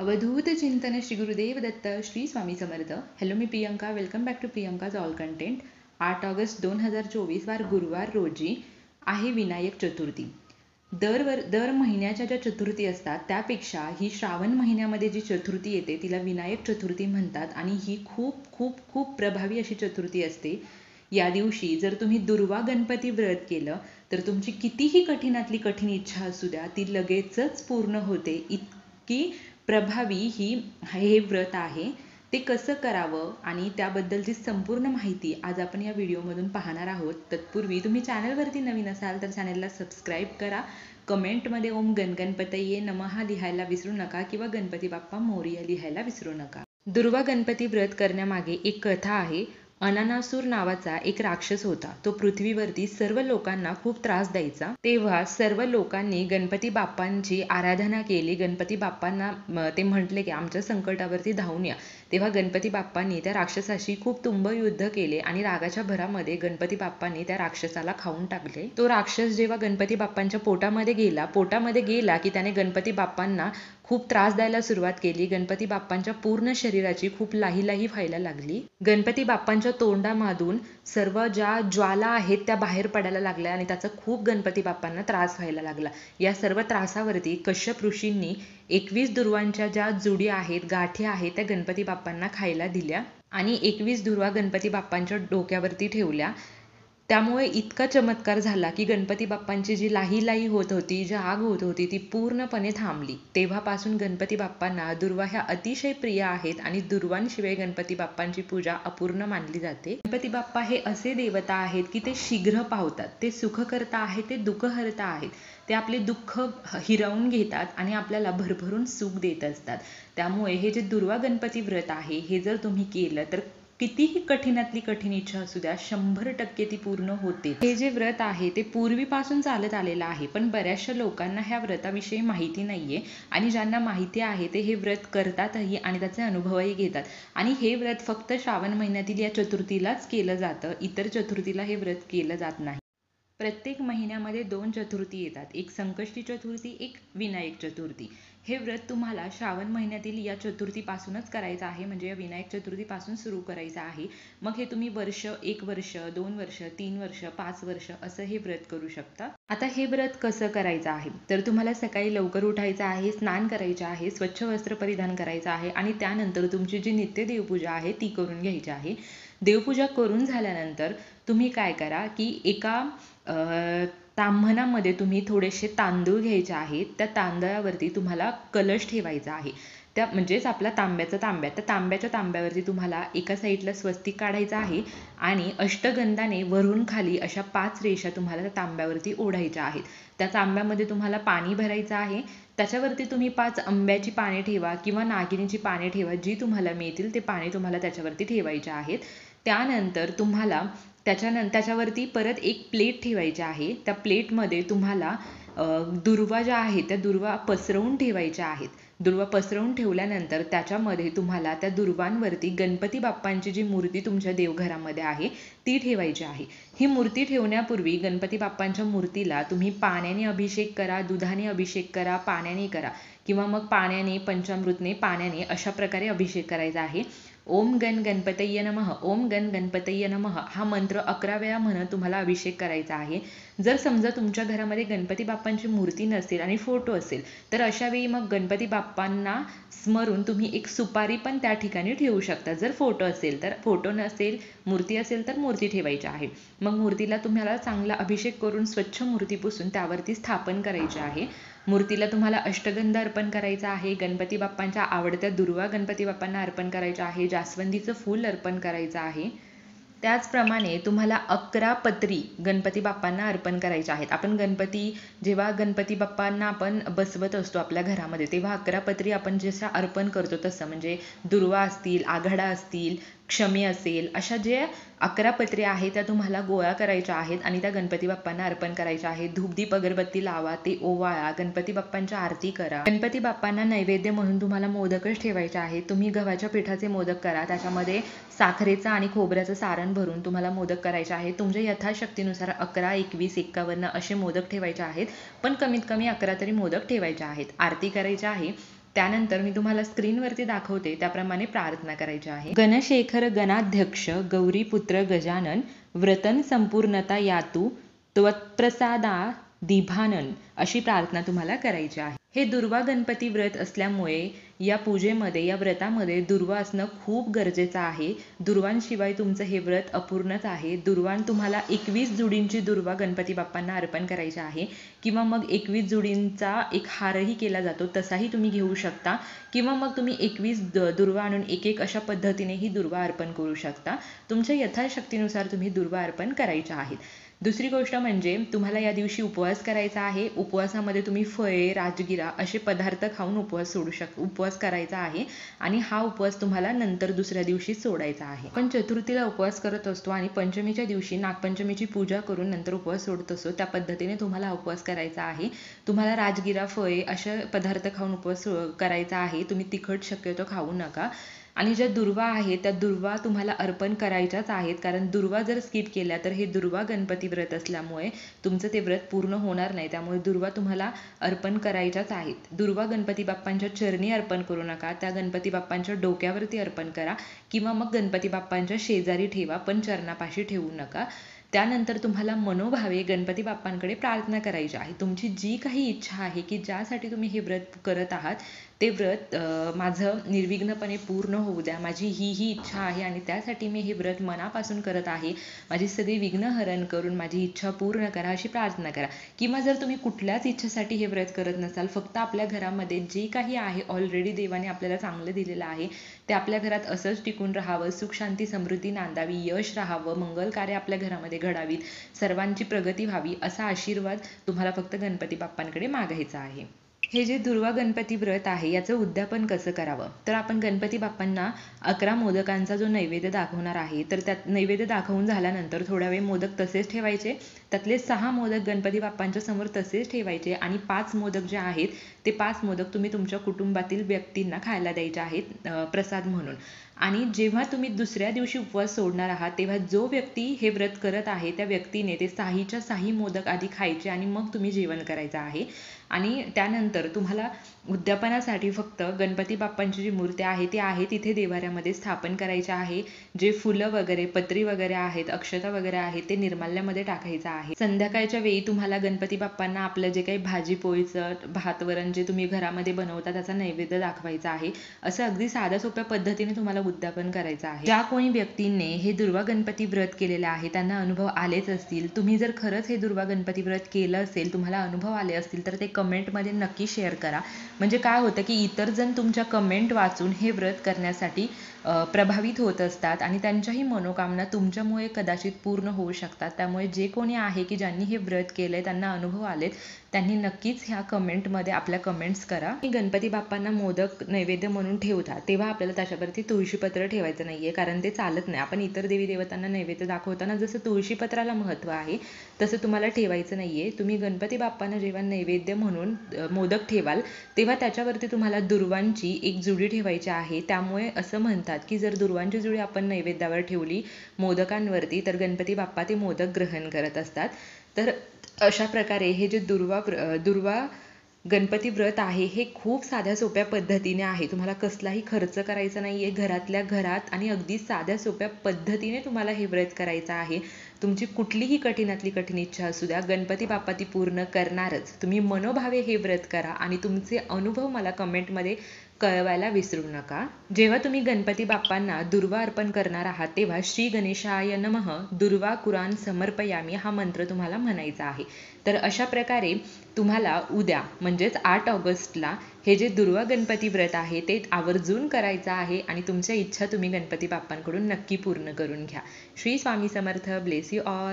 अवधूत चिंतन श्री गुरुदेव दत्त श्री स्वामी समर्थ. हॅलो, मी Priyanka. Welcome back to Priyanka's all content. 8 August 2024 वार गुरुवार रोजी आहे विनायक चतुर्थी. दर महिन्याच्या ज्या चतुर्थी असतात त्यापेक्षा ही श्रावण महिन्यामध्ये जी चतुर्थी येते तिला विनायक चतुर्थी म्हणतात आणि ही खूप खूप खूप प्रभावी अशी चतुर्थी असते. या दिवशी जर तुम्ही दुर्वा गणपती व्रत केलं तर तुमची कितीही कठीणातली कठीण इच्छा असू द्या ती लगेचच पूर्ण होते. इतकी प्रभावी हे व्रत आहे. ते कसं करावं आणि त्याबद्दलची संपूर्ण माहिती आज आपण या व्हिडिओमधून पाहणार आहोत. तत्पूर्वी तुम्ही चॅनलवरती नवीन असाल तर चॅनलला सबस्क्राईब करा. कमेंटमध्ये ओम गणपतये नमः लिहायला विसरू नका किंवा गणपती बाप्पा मोरया लिहायला विसरू नका. दुर्वा गणपती व्रत करण्यामागे एक कथा आहे. अननासूर नावाचा एक राक्षस होता. तो पृथ्वीवरती सर्व लोकांना खूप त्रास द्यायचा. तेव्हा सर्व लोकांनी गणपती बाप्पांची आराधना केली. गणपती बाप्पांना ते म्हटले की आमच्या संकटावरती धावून या. तेव्हा गणपती बाप्पांनी त्या राक्षसाशी खूप तुंब युद्ध केले आणि रागाच्या भरामध्ये गणपती बाप्पांनी त्या राक्षसाला खाऊन टाकले. तो राक्षस जेव्हा गणपती बाप्पांच्या पोटामध्ये गेला की त्याने गणपती बाप्पांना खूप त्रास द्यायला सुरुवात केली. गणपती बाप्पांच्या पूर्ण शरीराची खूप लाही व्हायला लागली. गणपती बाप्पांच्या तोंडामधून सर्व ज्या ज्वाला आहेत त्या बाहेर पडायला लागल्या आणि त्याचा खूप गणपती बाप्पांना त्रास व्हायला लागला. या सर्व त्रासावरती कश्यप ऋषींनी 21 दुर्वांच्या ज्या जुडी आहेत, गाठी आहेत, त्या गणपती बाप्पांना खायला दिल्या आणि 21 दुर्वा गणपती बाप्पांच्या डोक्यावरती ठेवल्या. त्यामुळे इतका चमत्कार झाला की गणपती बाप्पांची जी लाही होत होती, जी आग होत होती ती पूर्णपणे थांबली. तेव्हापासून गणपती बाप्पांना दुर्वा ह्या अतिशय प्रिय आहेत आणि दुर्वांशिवाय गणपती बाप्पांची पूजा अपूर्ण मानली जाते. गणपती बाप्पा हे असे देवता आहेत की ते शीघ्र पावतात. ते सुखकर्ता आहेत, ते दुःखहर्ता आहेत. ते आपले दुःख हिरावून घेतात आणि आपल्याला भरभरून सुख देत असतात. त्यामुळे हे जे दुर्वा गणपती व्रत आहे हे जर तुम्ही केलं तर कितीही कठीणातली कठीण इच्छा असू द्या 100% ती पूर्ण होते. हे जे व्रत आहे ते पूर्वीपासून चालत आलेलं आहे, पण बऱ्याचशा लोकांना ह्या व्रताविषयी माहिती नाहीये आणि ज्यांना माहिती आहे ते हे व्रत करतातही आणि त्याचे अनुभवही घेतात. आणि हे व्रत फक्त श्रावण महिन्यातील या चतुर्थीलाच केलं जातं. इतर चतुर्थीला हे व्रत केलं जात नाही. प्रत्येक महिन्यामध्ये 2 चतुर्थी येतात. एक संकष्टी चतुर्थी, एक विनायक चतुर्थी. हे व्रत तुम्हाला श्रावण महिन्यातील या चतुर्थीपासूनच करायचं आहे, म्हणजे या विनायक चतुर्थीपासून सुरू करायचं आहे. मग हे तुम्ही 1 वर्ष 2 वर्ष 3 वर्ष 5 वर्ष असं हे व्रत करू शकता. आता हे व्रत कसं करायचं आहे तर तुम्हाला सकाळी लवकर उठायचं आहे, स्नान करायचे आहे, स्वच्छ वस्त्र परिधान करायचं आहे आणि त्यानंतर तुमची जी नित्य देवपूजा आहे ती करून घ्यायची आहे. देवपूजा करून झाल्यानंतर तुम्ही काय करा की एका ताम्हणामध्ये तुम्ही थोडेसे तांदूळ घ्यायचे आहेत. त्या तांदळावरती तुम्हाला कलश ठेवायचा आहे. त्या म्हणजेच आपला तांब्या. त्या तांब्यावरती तुम्हाला एका साईडला स्वस्तिक काढायचं आहे आणि अष्टगंधाने वरून खाली अशा 5 रेषा तुम्हाला त्या तांब्यावरती ओढायच्या आहेत. त्या तांब्यामध्ये तुम्हाला पाणी भरायचं आहे. त्याच्यावरती तुम्ही 5 आंब्याची पाने ठेवा किंवा नागिनीची पाने ठेवा, जी तुम्हाला मिळतील ते पाने तुम्हाला त्याच्यावरती ठेवायचे आहेत. त्यानंतर तुम्हाला त्याच्यावरती परत एक प्लेट ठेवायची आहे. त्या प्लेटमध्ये तुम्हाला दुर्वा ज्या आहेत त्या दुर्वा पसरवून ठेवायच्या आहेत. दुर्वा पसरवून ठेवल्यानंतर त्याच्यामध्ये तुम्हाला त्या दुर्वांवरती गणपती बाप्पांची जी मूर्ती तुमच्या देवघरामध्ये आहे ती ठेवायची आहे. ही मूर्ती ठेवण्यापूर्वी गणपती बाप्पांच्या मूर्तीला तुम्ही पाण्याने अभिषेक करा, दुधाने अभिषेक करा, पाण्याने करा किंवा मग पाण्याने, पंचामृतने, पाण्याने अशा प्रकारे अभिषेक करायचा आहे. ओम गण गणपतये नमः, ओम गण गणपतये नमः हा मंत्र 11 वेळा म्हणत तुम्हाला अभिषेक करायचा आहे. जर समजा तुमच्या घरामध्ये गणपती बाप्पांची मूर्ती नसेल आणि फोटो असेल तर अशा वेळी मग गणपती बाप्पांना स्मरून तुम्ही एक सुपारी पण त्या ठिकाणी ठेवू शकता. जर फोटो असेल तर फोटो नसेल, मूर्ती असेल तर मूर्ती ठेवायची आहे. मग मूर्तीला तुम्हाला चांगला अभिषेक करून स्वच्छ मूर्ती पुसून त्यावरती स्थापन करायचे आहे. मूर्तीला तुम्हाला अष्टगंध अर्पण करायचा आहे. गणपती बाप्पांच्या आवडत्या दुर्वा गणपती बाप्पांना अर्पण करायच्या आहे. जास्वंदीचं फूल अर्पण करायचं आहे. त्याचप्रमाणे तुम्हाला 11 पत्री गणपती बाप्पांना अर्पण करायच्या आहेत. आपण जेव्हा गणपती बाप्पांना आपण बसवत असतो आपल्या घरामध्ये तेव्हा 11 पत्री आपण जसं अर्पण करतो तसं, म्हणजे दुर्वा असतील, आघाडा असतील, क्षमी असेल, अशा जे 11 पत्रे आहेत त्या तुम्हाला गोळा करायच्या आहेत आणि त्या गणपती बाप्पांना अर्पण करायच्या आहेत. धूपदीप अगरबत्ती लावा, ते ओवाळा, गणपती बाप्पांच्या आरती करा. गणपती बाप्पांना नैवेद्य म्हणून तुम्हाला मोदकच ठेवायचे आहेत. तुम्ही गव्हाच्या पिठाचे मोदक करा, त्याच्यामध्ये साखरेचं आणि खोबऱ्याचं सारण भरून तुम्हाला मोदक करायचे आहेत. तुमच्या यथाशक्तीनुसार 11, 21, 51 असे मोदक ठेवायचे आहेत, पण कमीत कमी 11 तरी मोदक ठेवायचे आहेत. आरती करायची आहे. त्यानंतर मी तुम्हाला स्क्रीनवरती दाखवते त्याप्रमाणे प्रार्थना करायची आहे. गणशेखर गणाध्यक्ष गौरीपुत्र गजानन व्रतन संपूर्णता यातू त्वत्प्रसादा दिभानन अशी प्रार्थना तुम्हाला करायची आहे. हे दुर्वा गणपती व्रत असल्यामुळे या पूजेमध्ये, या व्रतामध्ये दुर्वा असणं खूप गरजेचं आहे. दुर्वांशिवाय तुमचं हे व्रत अपूर्णच आहे. दुर्वान तुम्हाला 21 जोडींची दुर्वा गणपती बाप्पांना अर्पण करायची आहे, किंवा मग 21 जोडींचा एक हारही केला जातो तसाही तुम्ही घेऊ शकता, किंवा मग तुम्ही 21 दुर्वा आणून एक एक अशा पद्धतीनेही दुर्वा अर्पण करू शकता. तुमच्या यथाशक्तीनुसार तुम्ही दुर्वा अर्पण करायच्या आहेत. दुसरी गोष्ट म्हणजे तुम्हाला या दिवशी उपवास करायचा आहे. उपवासामध्ये तुम्ही फळे, राजगिरा असे पदार्थ खाऊन उपवास करायचा आहे, आणि हा उपवास तुम्हाला नंतर दुसऱ्या दिवशी सोडायचा आहे. पण चतुर्थीला उपवास करत असतो आणि पंचमीच्या दिवशी नागपंचमीची पूजा करून नंतर उपवास सोडत असतो. त्या पद्धतीने तुम्हाला उपवास करायचा आहे. तुम्हाला राजगिरा, फळे असे पदार्थ खाऊन उपवास करायचा आहे. तुम्ही तिखट शक्यतो खाऊ नका. आणि ज्या दुर्वा आहेत त्या दुर्वा तुम्हाला अर्पण करायच्याच आहेत, कारण दुर्वा जर स्किप केल्या तर हे दुर्वा गणपती व्रत असल्यामुळे तुमचं ते व्रत पूर्ण होणार नाही. त्यामुळे दुर्वा तुम्हाला अर्पण करायच्याच आहेत. दुर्वा गणपती बाप्पांच्या चरणी अर्पण करू नका, त्या गणपती बाप्पांच्या डोक्यावरती अर्पण करा, किंवा मग गणपती बाप्पांच्या शेजारी ठेवा, पण चरणापाशी ठेवू नका. त्यानंतर तुम्हाला मनोभावे गणपती बाप्पांकडे प्रार्थना करायची आहे. तुमची जी काही इच्छा आहे की ज्यासाठी तुम्ही हे व्रत करत आहात ते व्रत माझं निर्विघ्नपणे पूर्ण होऊ द्या, माझी ही इच्छा आहे आणि त्यासाठी मी हे व्रत मनापासून करत आहे, माझी सगळी विघ्न हरण करून माझी इच्छा पूर्ण करा अशी प्रार्थना करा. किंवा जर तुम्ही कुठल्याच इच्छेसाठी हे व्रत करत नसाल, फक्त आपल्या घरामध्ये जे काही आहे ऑलरेडी देवाने आपल्याला चांगलं दिलेलं आहे ते आपल्या घरात असंच टिकून राहावं, सुख शांती समृद्धी नांदावी, यश राहावं, मंगल कार्य आपल्या घरामध्ये घडावीत, सर्वांची प्रगती व्हावी असा आशीर्वाद तुम्हाला फक्त गणपती बाप्पांकडे मागायचा आहे. हे जे दुर्वा गणपती व्रत आहे याचं उद्यापन कसं करावं, तर आपण गणपती बाप्पांना 11 मोदकांचा जो नैवेद्य दाखवणार आहे, तर त्यात नैवेद्य दाखवून झाल्यानंतर थोडा वेळ मोदक तसेच ठेवायचे. त्यातले 6 मोदक गणपती बाप्पांच्या समोर तसेच ठेवायचे, आणि 5 मोदक जे आहेत ते 5 मोदक तुम्ही तुमच्या कुटुंबातील व्यक्तींना खायला द्यायचे आहेत प्रसाद म्हणून. आणि जेव्हा तुम्ही दुसऱ्या दिवशी उपवास सोडणार आहात तेव्हा जो व्यक्ती हे व्रत करत आहे त्या व्यक्तीने ते 6च्या 6 मोदक आधी खायचे आणि मग तुम्ही जेवण करायचं आहे. आणि त्यानंतर तुम्हाला उद्यापनासाठी फक्त गणपती बाप्पांची जी मूर्ती आहे ती आहे तिथे देवाऱ्यामध्ये स्थापन करायचे आहे. जे फुलं वगैरे, पत्री वगैरे आहेत, अक्षता वगैरे आहेत ते निर्माल्यामध्ये टाकायचं आहे. संध्याकाळच्या वेळी तुम्हाला गणपती बाप्पांना आपलं जे काही भाजी पोळीचं, भात वरण जे तुम्ही घरामध्ये बनवता त्याचा नैवेद्य दाखवायचा आहे. असं अगदी साध्या सोप्या पद्धतीने तुम्हाला उद्यापन करायचं आहे. ज्या कोणी व्यक्तींनी हे दुर्वा गणपती व्रत केलेले आहे त्यांना अनुभव आलेच असतील. तुम्ही जर खरंच हे दुर्वा गणपती व्रत केलं असेल, तुम्हाला अनुभव आले असतील तर ते कमेंटमध्ये नक्की शेअर करा. म्हणजे काय होतं की इतर जण तुमच्या कमेंट वाचून हे व्रत करण्यासाठी प्रभावित होत असतात आणि त्यांच्याही मनोकामना तुमच्यामुळे कदाचित पूर्ण होऊ शकतात. त्यामुळे जे कोणी आहे की ज्यांनी हे व्रत केलंय, त्यांना अनुभव आलेत, त्यांनी नक्कीच ह्या कमेंटमध्ये आपल्या कमेंट्स करा. गणपती बाप्पांना मोदक नैवेद्य म्हणून ठेवता तेव्हा आपल्याला त्याच्यावरती तुळशीपत्र ठेवायचं नाहीये, कारण ते चालत नाही. आपण इतर देवी देवतांना नैवेद्य दाखवताना जसं तुळशीपत्राला महत्त्व आहे तसं तुम्हाला ठेवायचं नाहीये. तुम्ही गणपती बाप्पांना जेव्हा नैवेद्य म्हणून मोदक ठेवाल तेव्हा त्याच्यावरती तुम्हाला दुर्वांची एक जुडी ठेवायची आहे. त्यामुळे असं म्हणतात की जर दुर्वांची जुडी आपण नैवेद्यावर ठेवली मोदकांवरती तर गणपती बाप्पा ते मोदक ग्रहण करत असतात. तर अशा प्रकारे हे जे दुर्वा गणपती व्रत आहे हे खूप साध्या सोप्या पद्धतीने आहे. तुम्हाला कसलाही खर्च करायचा नाहीये, घरातल्या घरात आणि अगदी साध्या सोप्या पद्धतीने तुम्हाला हे व्रत करायचं आहे. तुमची कुठलीही कठीणातली कठीण इच्छा असू द्या, गणपती बाप्पा ती पूर्ण करणारच. तुम्ही मनोभावे हे व्रत करा आणि तुमचे अनुभव मला कमेंटमध्ये कळवायला विसरू नका. जेव्हा तुम्ही गणपती बाप्पांना दुर्वा अर्पण करणार आहात तेव्हा श्री गणेशाय नमः दुर्वा कुरान समर्पयामी हा मंत्र तुम्हाला म्हणायचा आहे. तर अशा प्रकारे तुम्हाला उद्या म्हणजेच 8 ऑगस्टला हे जे दुर्वा गणपती व्रत आहे ते आवर्जून करायचं आहे आणि तुमच्या इच्छा तुम्ही गणपती बाप्पांकडून नक्की पूर्ण करून घ्या. Shri Swami Samarth. Bless you all.